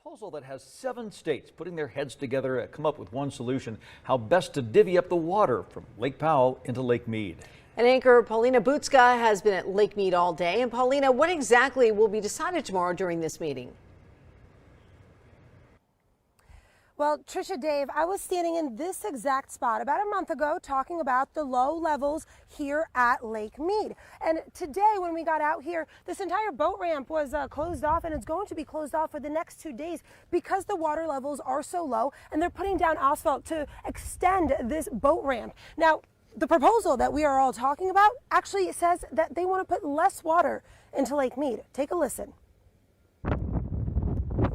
Proposal that has 7 states putting their heads together to come up with one solution, how best to divvy up the water from Lake Powell into Lake Mead. And anchor Paulina Butska has been at Lake Mead all day. And Paulina, what exactly will be decided tomorrow during this meeting? Well, Trisha, Dave, I was standing in this exact spot about a month ago talking about the low levels here at Lake Mead. And today when we got out here, this entire boat ramp was closed off, and it's going to be closed off for the next 2 days because the water levels are so low, and they're putting down asphalt to extend this boat ramp. Now, the proposal that we are all talking about actually says that they want to put less water into Lake Mead. Take a listen.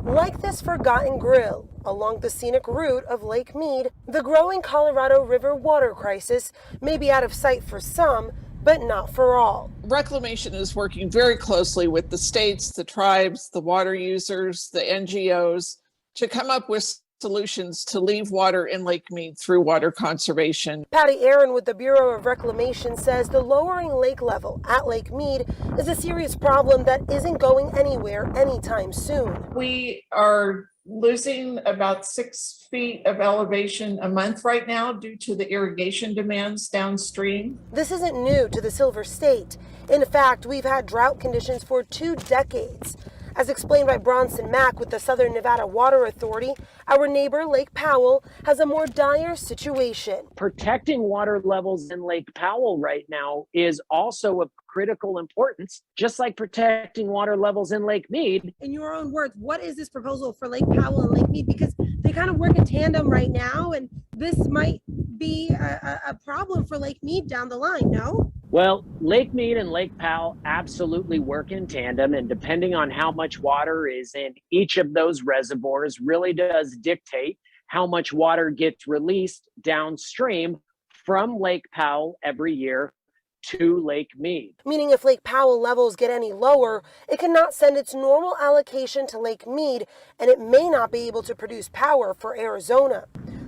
Like this forgotten grill along the scenic route of Lake Mead, the growing Colorado River water crisis may be out of sight for some, but not for all. Reclamation is working very closely with the states, the tribes, the water users, the NGOs to come up with solutions to leave water in Lake Mead through water conservation. Patty Aaron with the Bureau of Reclamation says the lowering lake level at Lake Mead is a serious problem that isn't going anywhere anytime soon. We are losing about 6 feet of elevation a month right now due to the irrigation demands downstream. This isn't new to the Silver State. In fact, we've had drought conditions for 2 decades. As explained by Bronson Mack with the Southern Nevada Water Authority, our neighbor Lake Powell has a more dire situation. Protecting water levels in Lake Powell right now is also of critical importance, just like protecting water levels in Lake Mead. In your own words, what is this proposal for Lake Powell and Lake Mead? Because they kind of work in tandem right now, and this might be a problem for Lake Mead down the line, no? Well, Lake Mead and Lake Powell absolutely work in tandem, and depending on how much water is in each of those reservoirs really does dictate how much water gets released downstream from Lake Powell every year to Lake Mead. Meaning if Lake Powell levels get any lower, it cannot send its normal allocation to Lake Mead, and it may not be able to produce power for Arizona.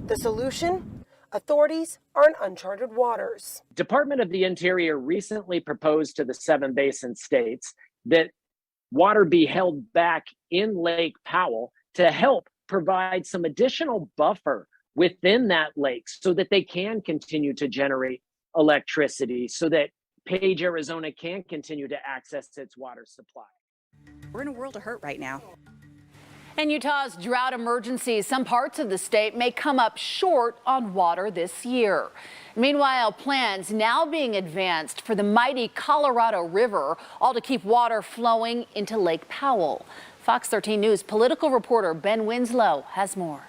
The solution? Authorities are in uncharted waters. Department of the Interior recently proposed to the 7 basin states that water be held back in Lake Powell to help provide some additional buffer within that lake so that they can continue to generate electricity, so that Page, Arizona can continue to access its water supply. We're in a world of hurt right now. In Utah's drought emergency, some parts of the state may come up short on water this year. Meanwhile, plans now being advanced for the mighty Colorado River, all to keep water flowing into Lake Powell. Fox 13 News political reporter Ben Winslow has more.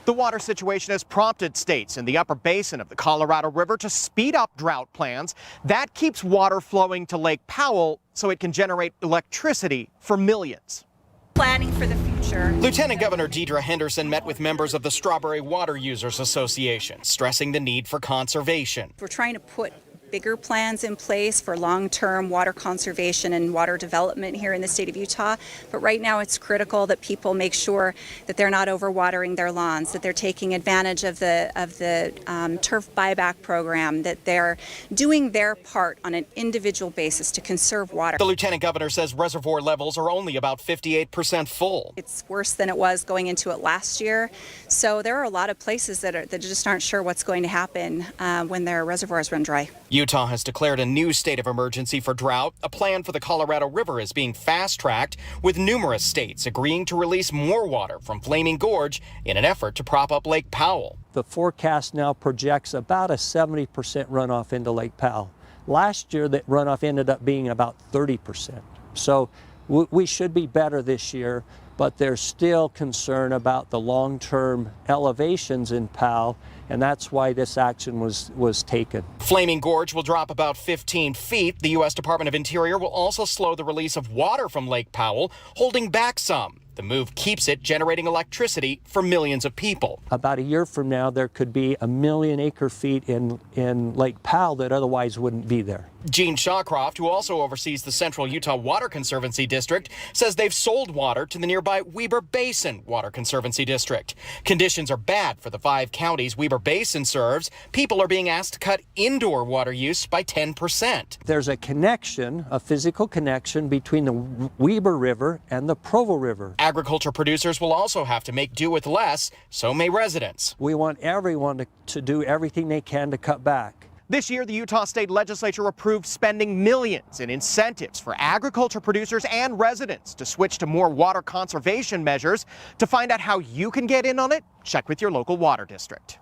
The water situation has prompted states in the upper basin of the Colorado River to speed up drought plans. That keeps water flowing to Lake Powell so it can generate electricity for millions. Planning for the future. Lieutenant Governor Deidre Henderson met with members of the Strawberry Water Users Association, stressing the need for conservation. We're trying to put bigger plans in place for long-term water conservation and water development here in the state of Utah. But right now it's critical that people make sure that they're not overwatering their lawns, that they're taking advantage of the turf buyback program, that they're doing their part on an individual basis to conserve water. The Lieutenant Governor says reservoir levels are only about 58% full. It's worse than it was going into it last year. So there are a lot of places that just aren't sure what's going to happen when their reservoirs run dry. Utah has declared a new state of emergency for drought. A plan for the Colorado River is being fast-tracked, with numerous states agreeing to release more water from Flaming Gorge in an effort to prop up Lake Powell. The forecast now projects about a 70% runoff into Lake Powell. Last year, that runoff ended up being about 30%. So we should be better this year, but there's still concern about the long-term elevations in Powell, and that's why this action was taken. Flaming Gorge will drop about 15 feet. The U.S. Department of Interior will also slow the release of water from Lake Powell, holding back some. The move keeps it generating electricity for millions of people. About a year from now, there could be 1 million acre feet in Lake Powell that otherwise wouldn't be there. Gene Shawcroft, who also oversees the Central Utah Water Conservancy District, says they've sold water to the nearby Weber Basin Water Conservancy District. Conditions are bad for the 5 counties Weber Basin serves. People are being asked to cut indoor water use by 10%. There's a connection, a physical connection between the Weber River and the Provo River. Agriculture producers will also have to make do with less, so may residents. We want everyone to do everything they can to cut back. This year, the Utah State Legislature approved spending millions in incentives for agriculture producers and residents to switch to more water conservation measures. To find out how you can get in on it, check with your local water district.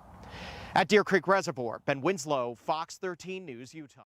At Deer Creek Reservoir, Ben Winslow, Fox 13 News, Utah.